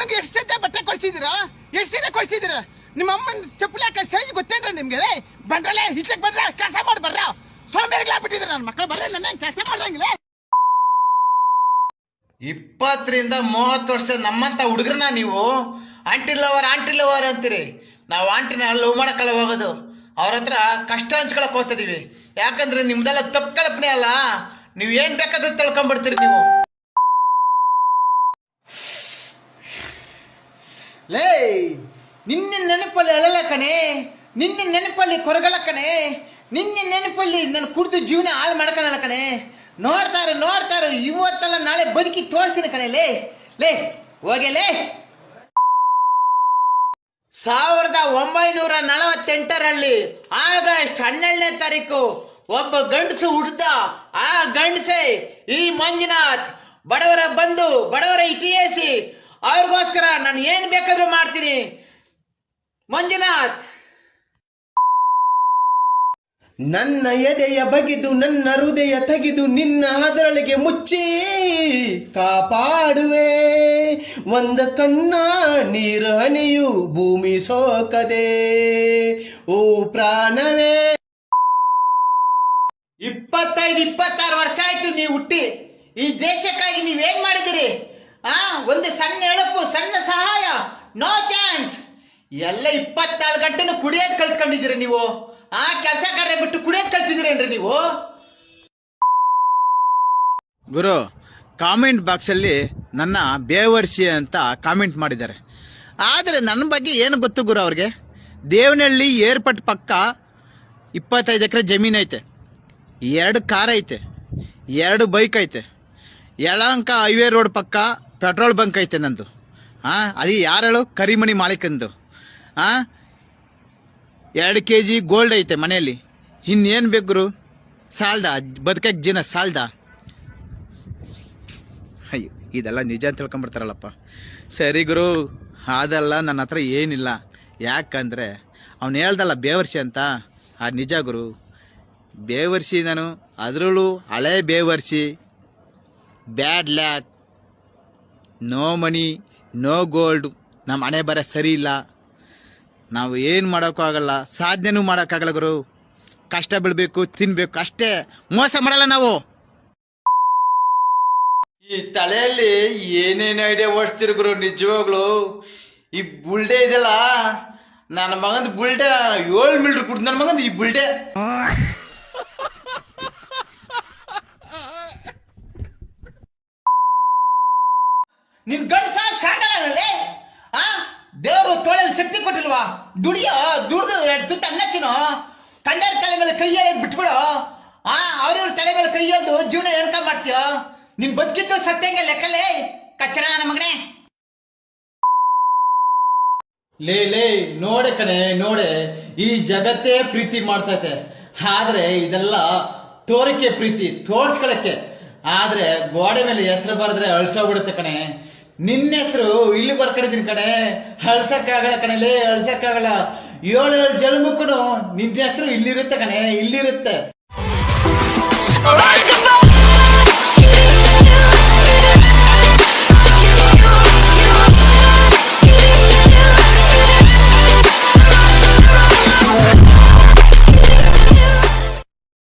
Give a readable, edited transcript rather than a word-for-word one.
ಅವನಿಗೆ ಎಷ್ಟು ಸತ ಬಟ್ಟೆ ಕೊಡ್ಸಿದಿರಾ? ಎಷ್ಟು ಸೀರೆ ಕೊಡ್ಸಿದಿರ? ನಿಮ್ಮ ಅಮ್ಮನ ಚಪ್ಪಲಿ ಹಾಕ ಸೈಜ್ ಗೊತ್ತೇನ್ರ ನಿಮ್ಗೆ? ಬಂದ್ರಲ್ಲೇ ಹಿಚ್ಚಕ್ ಬಂದ್ರ ಕೆಲಸ ಮಾಡಿ ಬರ್ರ. ಸೋಂಬೇರಿಗಳಾಗ್ಬಿಟ್ಟಿದ್ರ ನನ್ನ ಮಕ್ಕಳು. ಬರ್ರ ನನ್ನ ಕೆಲಸ ಮಾಡಂಗಿಲ್ಲ. 20 ರಿಂದ 30 ವರ್ಷ ನಮ್ಮಂತ ಹುಡುಗ್ರನ್ನ ನೀವು ಆಂಟಿ ಲವರ್ ಅಂತೀರಿ. ನಾವು ಆಂಟಿನ ಲವ್ ಮಾಡಕ್ಕಲ್ಲ ಹೋಗೋದು, ಅವ್ರ ಹತ್ರ ಕಷ್ಟ ಹಂಚ್ಕೊಳಕ್ ಹೋಗ್ತಿದೀವಿ. ಯಾಕಂದ್ರೆ ನಿಮ್ದೆಲ್ಲ ತಪ್ಪು ಕಲ್ಪನೆ ಅಲ್ಲ, ನೀವ್ ಏನ್ ಬೇಕಾದ್ರೂ ತಿಳ್ಕೊಂಡ್ಬಿಡ್ತೀರಿ ನೀವು. ಲೇ, ನಿನ್ನ ನೆನಪಲ್ಲಿ ಅಳಲ ಕಣೆ, ನಿನ್ನ ನೆನಪಲ್ಲಿ ಕೊರಗಲ ಕಣೆ, ನಿನ್ನ ನೆನಪಲ್ಲಿ ನಾನು ಕುಡಿದು ಜೀವನ ಹಾಳು ಮಾಡ್ಕೊಳಲ್ಲ ಕಣೆ. ನೋಡ್ತಾರ ಇವತ್ತಲ್ಲ ನಾಳೆ ಬದುಕಿ ತೋರಿಸ್ತೀನಿ ಕಣೆ. ಲೇ ಹೋಗಲೇ. 1948ರಲ್ಲಿ ಆಗಸ್ಟ್ 12ನೇ ತಾರೀಕು ಒಬ್ಬ ಗಂಡಸು ಹುಡ್ದ. ಆ ಗಂಡಸೆ ಈ ಮಂಜುನಾಥ್. ಬಡವರ ಬಂಧು, ಬಡವರ ಇತಿಹಾಸಿ. ಅವ್ರಿಗೋಸ್ಕರ ನಾನು ಏನ್ ಬೇಕಾದ್ರೂ ಮಾಡ್ತೀನಿ. ಮಂಜುನಾಥ್ ನನ್ನ ಎದೆಯ ಬಗಿದು ನನ್ನ ಹೃದಯ ತೆಗೆದು ನಿನ್ನ ಅದರೊಳಗೆ ಮುಚ್ಚಿ ಕಾಪಾಡುವೆ. ಒಂದು ಕಣ್ಣ ನೀರು ಹನಿಯು ಭೂಮಿ ಸೋಕದೆ ಓ ಪ್ರಾಣವೇ. 25-26 ವರ್ಷ ಆಯ್ತು ನೀವು ಹುಟ್ಟಿ. ಈ ದೇಶಕ್ಕಾಗಿ ನೀವೇನ್ ಮಾಡಿದಿರಿ? ಒಂದು ಸಣ್ಣ ಎಳಪು, ಸಣ್ಣ ಸಹಾಯ, ನೋ ಚಾನ್ಸ್. ಎಲ್ಲ 24 ಗಂಟೆನೂ ಕುಡಿಯೋದ್ ಕಲ್ತ್ಕೊಂಡಿದ್ದೀರಿ ನೀವು. ಕೆಲಸ ಕಾರ್ಯ ಬಿಟ್ಟು ಕುಡಿಯೋದ್ ಕಲ್ತಿದ್ದೀರೇನ್ರಿ ನೀವು? ಗುರು, ಕಾಮೆಂಟ್ ಬಾಕ್ಸಲ್ಲಿ ನನ್ನ ಬೇವರ್ಸಿ ಅಂತ ಕಾಮೆಂಟ್ ಮಾಡಿದ್ದಾರೆ. ಆದರೆ ನನ್ನ ಬಗ್ಗೆ ಏನು ಗೊತ್ತು ಗುರು ಅವ್ರಿಗೆ? ದೇವನಹಳ್ಳಿ ಏರ್ಪೋರ್ಟ್ ಪಕ್ಕ 25 ಎಕರೆ ಜಮೀನು ಐತೆ, 2 ಕಾರ್ ಐತೆ, 2 ಬೈಕ್ ಐತೆ, ಯಲಹಂಕ ಹೈವೇ ರೋಡ್ ಪಕ್ಕ ಪೆಟ್ರೋಲ್ ಬಂಕ್ ಐತೆ ನಂದು. ಅದು ಯಾರು? ಕರಿಮಣಿ ಮಾಲೀಕಂದು. 2 kg ಗೋಲ್ಡ್ ಐತೆ ಮನೆಯಲ್ಲಿ. ಇನ್ನೇನು ಬೇಕು ಗುರು? ಸಾಲ್ದ ಬದುಕಕ್ಕೆ ಜೀವನ ಸಾಲ್ದ? ಅಯ್ಯೋ, ಇದೆಲ್ಲ ನಿಜ ಅಂತ ತಿಳ್ಕೊಂಬಿಡ್ತಾರಲ್ಲಪ್ಪ. ಸರಿ ಗುರು, ಅದೆಲ್ಲ ನನ್ನ ಹತ್ರ ಏನಿಲ್ಲ. ಯಾಕಂದರೆ ಅವನು ಹೇಳ್ದಲ್ಲ ಬೇವರ್ಸಿ ಅಂತ, ನಿಜ ಗುರು. ಬೇವರ್ಸಿ ನಾನು, ಅದರಲ್ಲೂ ಹಳೆ ಬೇವರ್ಸಿ. Bad luck, no money, no gold. ನಮ್ಮ ಹಣೆ ಬರ ಸರಿ ಇಲ್ಲ. ನಾವು ಏನು ಮಾಡೋಕ್ಕೂ ಆಗಲ್ಲ, ಸಾಧನೆನೂ ಮಾಡೋಕ್ಕಾಗಲ್ಲ ಗುರು. ಕಷ್ಟ ಬೀಳಬೇಕು, ತಿನ್ಬೇಕು ಅಷ್ಟೇ, ಮೋಸ ಮಾಡಲ್ಲ ನಾವು. ಈ ತಲೆಯಲ್ಲಿ ಏನೇನು ಐಡಿಯಾ ಓಡಿಸ್ತಿರು ಗುರು ನಿಜವಾಗ್ಲು. ಈ ಬುಲ್ಡೆ ಇದೆಲ್ಲ ನನ್ನ ಮಗಂದು ಬುಲ್ಡೆ 7 ಮಿಲ್ಟ್ರ್ ಕುಡ್ದು ನನ್ನ ಮಗಂದು ಈ ಬುಲ್ಡೆ. ನಿನ್ ಗಂಡಸ ಶಾಂಡಲೇ. ದೇವರು ತೋಳಲ್ಲಿ ಶಕ್ತಿ ಕೊಟ್ಟಿಲ್ವಾ? ದುಡ್ದು 2 ತುತ್ತು ಅನ್ನ ತಿನ್ನೋ. ಕಂಡರ ತಲೆ ಮೇಲೆ ಕೈ ಬಿಟ್ಬಿಡು. ಅವ್ರವ್ರ ತಲೆ ಮೇಲೆ ಕೈ ಎದ್ದು ಜೀವನ ಹೇಳ್ಕೊಂಡ್ ಮಾಡ್ತೀಯೋ? ನಿನ್ ಬದುಕಿದ್ದು ಸತ್ಯಂಗೆ ಲೆಕ್ಕಲೇ ಕಚ್ಚಡ ನನ್ನ ಮಗನೇ. ಲೇ ನೋಡೆ ಕಣೆ, ನೋಡೆ, ಈ ಜಗತ್ತೇ ಪ್ರೀತಿ ಮಾಡ್ತೈತೆ. ಆದ್ರೆ ಇದೆಲ್ಲ ತೋರಿಕೆ ಪ್ರೀತಿ, ತೋರ್ಸ್ಕೊಳಕ್ಕೆ. ಆದ್ರೆ ಗೋಡೆ ಮೇಲೆ ಹೆಸರು ಬರೆದ್ರೆ ಅಳ್ಸೋಗ್ಬಿಡುತ್ತೆ ಕಣೆ. ನಿನ್ನ ಹೆಸರು ಇಲ್ಲಿ ಬರ್ಕೊಂಡಿದ್ದೀನಿ ಕಣೆ, ಅಳ್ಸಕ್ಕಾಗಲ್ಲ ಕಣಲೇ, ಅಳ್ಸಕ್ಕಾಗಲ್ಲ. 7 ಜನ್ಮಕ್ಕೂ ನಿನ್ನ ಹೆಸರು ಇಲ್ಲಿರುತ್ತೆ ಕಣೆ, ಇಲ್ಲಿರುತ್ತೆ.